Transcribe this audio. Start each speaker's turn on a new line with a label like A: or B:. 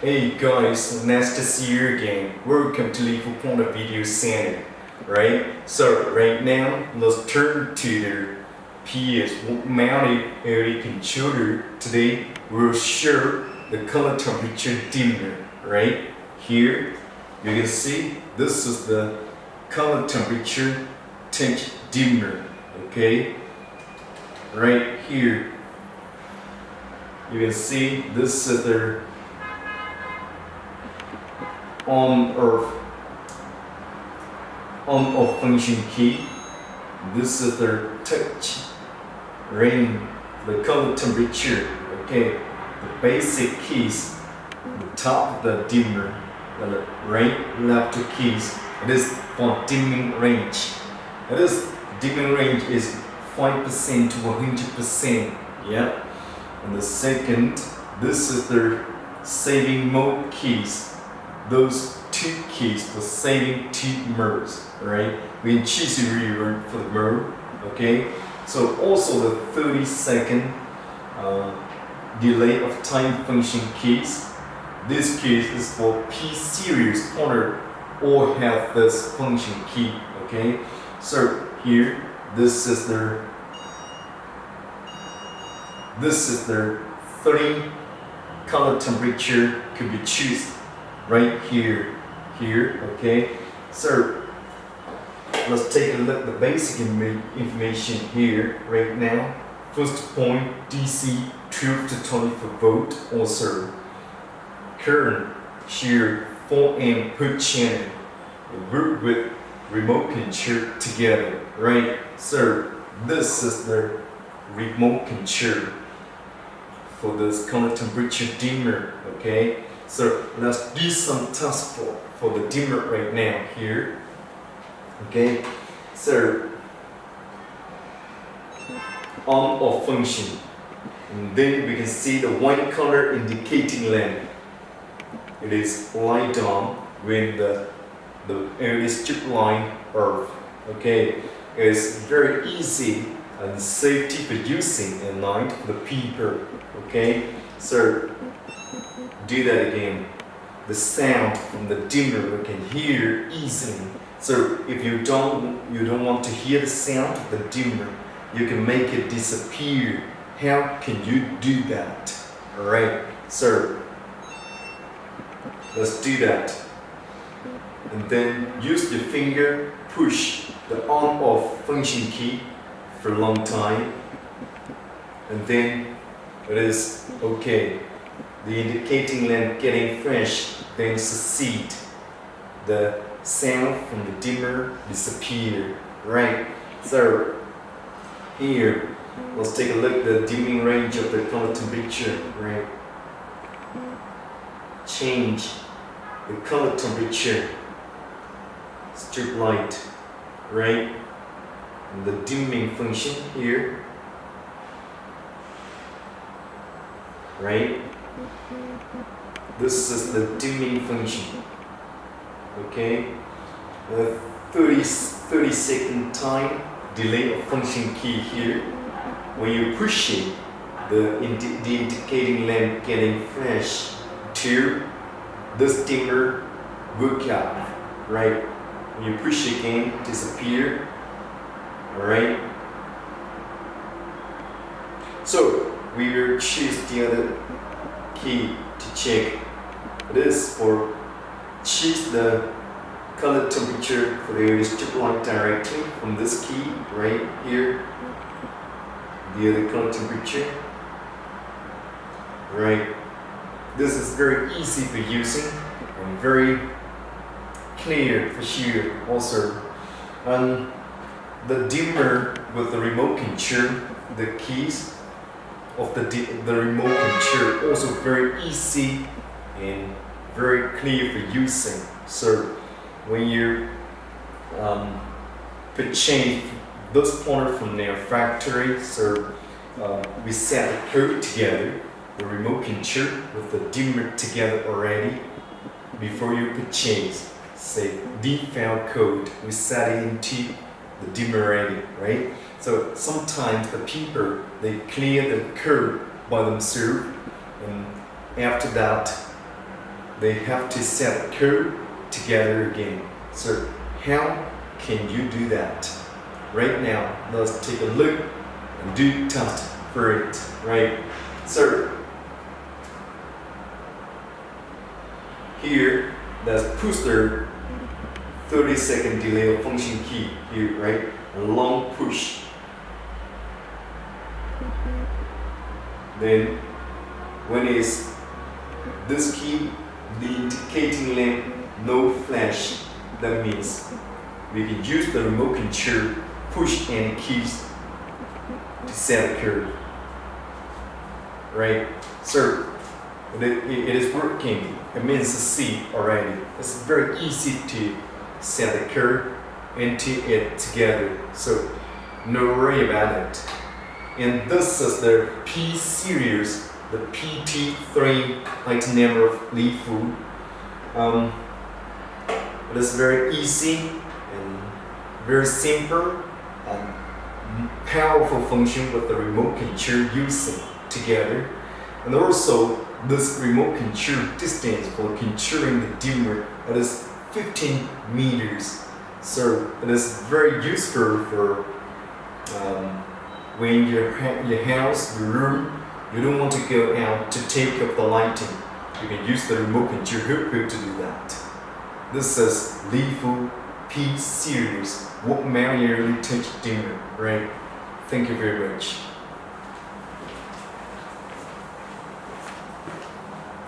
A: Hey guys, nice to see you again. Welcome to Little Panda Video Center, right? So right now, let's turn to the PS mounted LED controller. Today, we'll show the color temperature dimmer, right? Here, you can see this is the color temperature tint dimmer, okay? Right here, you can see this is the on-off function key. This is the touch ring, the color temperature. Okay, the basic keys, the top of the dimmer, the right, left keys. It is for dimming range. It is dimming range is 5% to 100%. Yeah. And the second, this is the saving mode keys. Those two keys for saving two modes, right? We can choose to reword for the mode, okay? So also the 30-second delay of time function keys. This key is for P series pointer or have this function key, okay? So here, this is the 30 color temperature could be choose right here, okay? So let's take a look at the basic information here right now. First point, DC 12 to 24 volt, also current here 4 amp per channel. Work with remote control together, right? So this is the remote control for this color temperature dimmer, okay? So let's do some tests for the dimmer right now here. Okay, so on-off function, and then we can see the white color indicating lamp. It is light on when the LED strip line off. Okay, it's very easy and safety for using at night for the people. Okay, so do that again. The sound from the dimmer we can hear easily. So if you don't want to hear the sound of the dimmer, you can make it disappear. How can you do that? Alright, so let's do that. And then use your finger, push the on-off function key for a long time. And then it is okay. The indicating lamp getting fresh, then succeed. The sound from the dimmer disappear, right? So here, let's take a look at the dimming range of the color temperature, right? Change the color temperature, strip light, right? And the dimming function here, right? This is the dimming function, okay? The 30-second time delay of function key here. When you push it, the indicating lamp getting flash to this dimmer work out, right? When you push again, disappear, alright? So we will choose the other key to check. This for choose the color temperature for the strip line directly from this key right here. The other color temperature, right? This is very easy for using and very clear for sure also. And the dimmer with the remote control, the keys of the remote control also very easy and very clear for using. So when you purchase this pointer from their factory, so we set the code together, the remote control with the dimmer together already before you purchase. Say default code, we set it into the dimmer already, right? So sometimes the people, they clear the code by themselves, and after that they have to set a curve together again. So how can you do that? Right now, let's take a look and do test for it, right? So here, let's push the 30-second delay of function key here, right? A long push. Then when is this key, the indicating lamp no flash, that means we can use the remote control, push any keys to set a curve, right? So it is working. It means to see already. It's very easy to set a curve into it together. So no worry about it. And this is the P series, the PT3, like the name of LiFu. It is very easy and very simple and powerful function with the remote control using together. And also this remote control distance for controlling the dimmer, it is 15 meters. So it is very useful for when your house, your room, you don't want to go out to take up the lighting. You can use the remote control hook to do that. This is LiFu P series, what manually touch dimmer, right? Thank you very much.